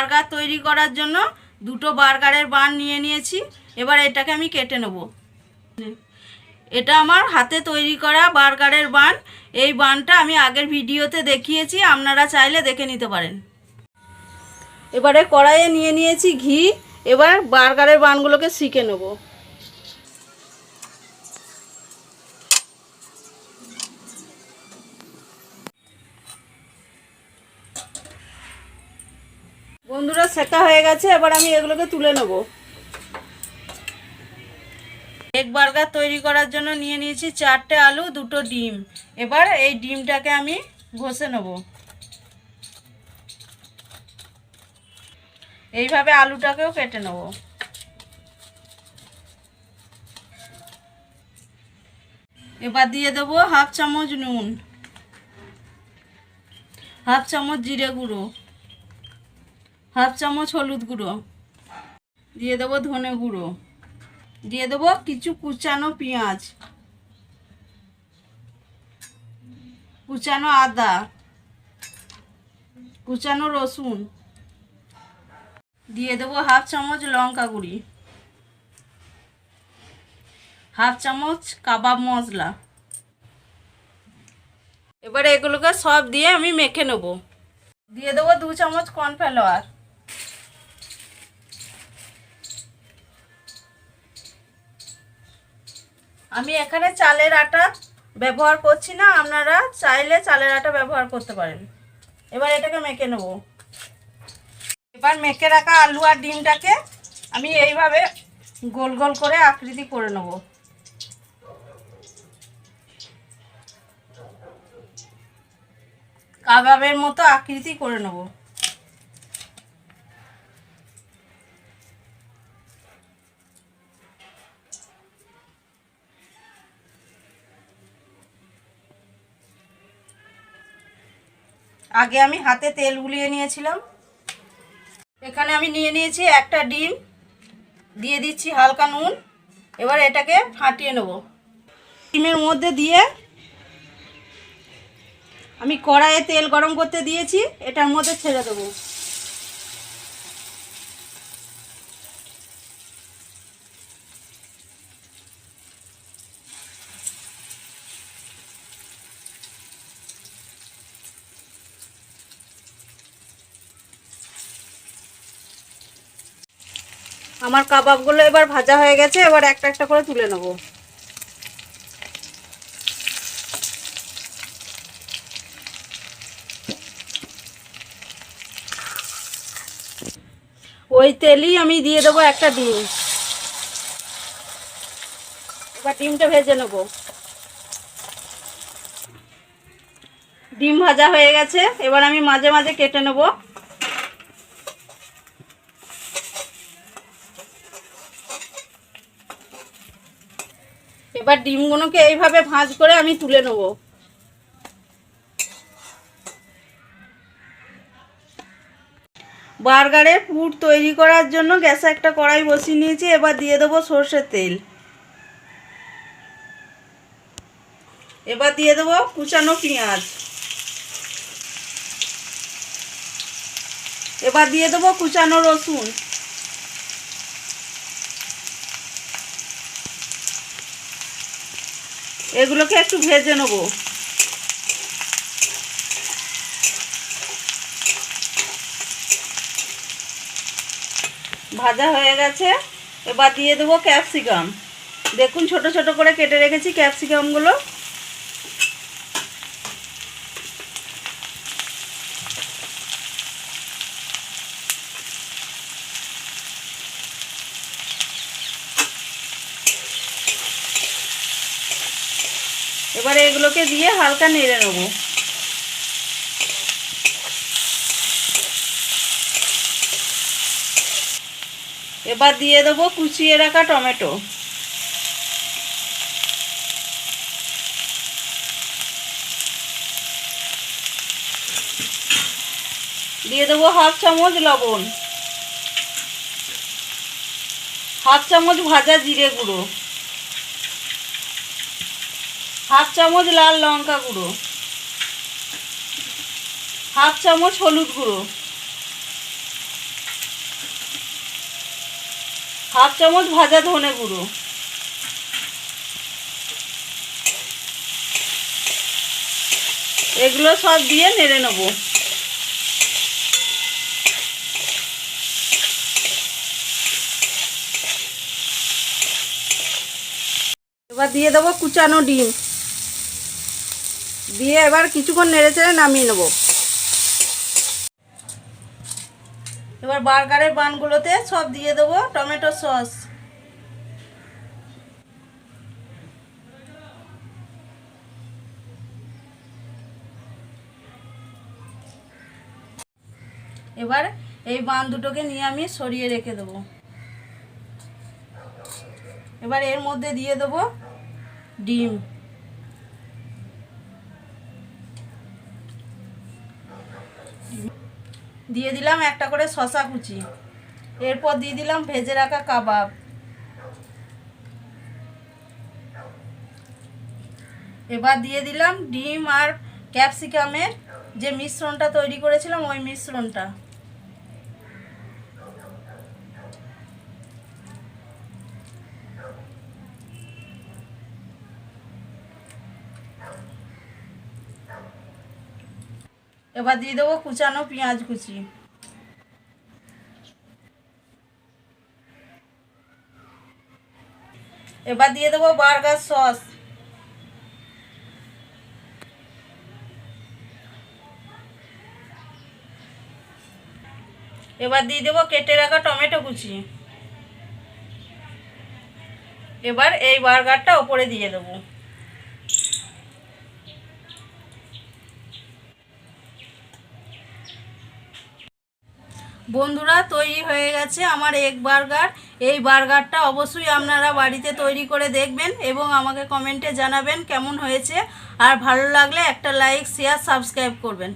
Burger তৈরি করার জন্য দুটো বার্গারের বান নিয়ে নিয়েছি। এবার এটাকে আমি কেটে নেব। এটা আমার হাতে তৈরি করা বার্গারের বান। এই বানটা আমি আগের ভিডিওতে দেখিয়েছি, আপনারা চাইলে দেখে নিতে পারেন। এবারে কড়াইয়ে নিয়ে নিয়েছি ঘি। এবার বার্গারের বানগুলোকে সেঁকে নেব। বন্ধুরা, সেঁকা হয়ে গেছে। এবার আমি এগুলোকে তুলে নেব। এগ বার্গার তৈরি করার জন্য নিয়ে নিয়েছি 4টে আলু, 2টো ডিম। এবার এই ডিমটাকে আমি ঘষে নেব। এইভাবে আলুটাকেও কেটে নেব। এবার দিয়ে দেব হাফ চামচ নুন, হাফ চামচ জিরে গুঁড়ো, হাফ চামচ হলুদ গুঁড়ো, দিয়ে দেবো ধনে গুঁড়ো, দিয়ে দেবো কিছু কুচানো পেঁয়াজ, কুচানো আদা, কুচানো রসুন, দিয়ে দেবো হাফ চামচ লঙ্কা গুঁড়ি, হাফ চামচ কাবাব মশলা। এবারে এগুলোকে সব দিয়ে আমি মেখে নেব। দিয়ে দেবো 2 চামচ কর্নফ্লাওয়ার। আমি এখানে চালের আটা ব্যবহার করছি না, আপনারা চাইলে চালের আটা ব্যবহার করতে পারেন। এবার এটাকে মেখে নেব। এবার মেখে রাখা আলু আর ডিমটাকে আমি এইভাবে গোল গোল করে আকৃতি করে নেব। কাবাবের মতো আকৃতি করে নেব। আগে আমি হাতে তেল গুলিয়ে নিয়েছিলাম। এখানে আমি নিয়ে নিয়েছি একটা ডিম, দিয়ে দিচ্ছি হালকা নুন। এবার এটাকে ফাটিয়ে নেব। ডিমের মধ্যে দিয়ে আমি কড়াইয়ে তেল গরম করতে দিয়েছি, এটার মধ্যে ছেড়ে দেবো। আমার কাবাবগুলো এবার ভাজা হয়ে গেছে। এবার একটা একটা করে তুলে নেব। ওই তেলেই আমি দিয়ে দেবো একটা ডিম। এবার ডিমটা ভেজে নেব। ডিম ভাজা হয়ে গেছে। এবার আমি মাঝে মাঝে কেটে নেব। এবার ডিমগুলোকে এইভাবে ভাঁজ করে আমি তুলে নেব। বার্গারের পুর তৈরি করার জন্য গ্যাসে একটা কড়াই বসিয়ে নিয়েছি। এবার দিয়ে দেবো সরষের তেল। এবার দিয়ে দেবো কুচানো পেঁয়াজ। এবার দিয়ে দেবো কুচানো রসুন। এগুলোকে একটু ভেজে নেব। ভাজা হয়ে গেছে। এবার দিয়ে দেবো ক্যাপসিকাম। দেখুন ছোট ছোট করে কেটে রেখেছি ক্যাপসিকামগুলো। এবারে এগুলোকে দিয়ে হালকা নেড়ে নেব। এবার দিয়ে দেবো কুচিয়ে রাখা টমেটো। দিয়ে দেবো হাফ চামচ লবণ, হাফ চামচ ভাজা জিরে গুঁড়ো, হাফ চামচ লাল লঙ্কা গুঁড়ো, হাফ চামচ হলুদ গুঁড়ো, হাফ চামচ ভাজা ধনে গুঁড়ো, এগুলো সব দিয়ে নেড়ে নেব। এবার দিয়ে দেবো কুচানো ডিম, দিয়ে এবার কিছুক্ষণ নেড়ে চেড়ে নামিয়ে নেব। এবার বার্গারের বানগুলোতে সব দিয়ে দেবো টমেটো সস। এবার এই বান দুটোকে নিয়ে আমি সরিয়ে রেখে দেবো। এবার এর মধ্যে দিয়ে দেবো ডিম, দিয়ে দিলাম একটা করে শসা কুচি, এরপর দিয়ে দিলাম ভেজে রাখা কাবাব, এবার দিয়ে দিলাম ডিম আর ক্যাপসিকামের যে মিশ্রণটা তৈরি করেছিলাম ওই মিশ্রণটা, এবার দিয়ে দেবো কুচানো পেঁয়াজ কুচি, এবার দিয়ে দেবো বার্গার সস, এবার দিয়ে দেবো কেটে রাখা টমেটো কুচি। এবার এই বার্গারটা ওপরে দিয়ে দেবো। বন্ধুরা, তৈরি হয়ে গেছে আমার এগ বার্গার। এই বার্গারটা অবশ্যই আপনারা বাড়িতে তৈরি করে দেখবেন এবং আমাকে কমেন্টে জানাবেন কেমন হয়েছে। আর ভালো লাগলে একটা লাইক, শেয়ার, সাবস্ক্রাইব করবেন।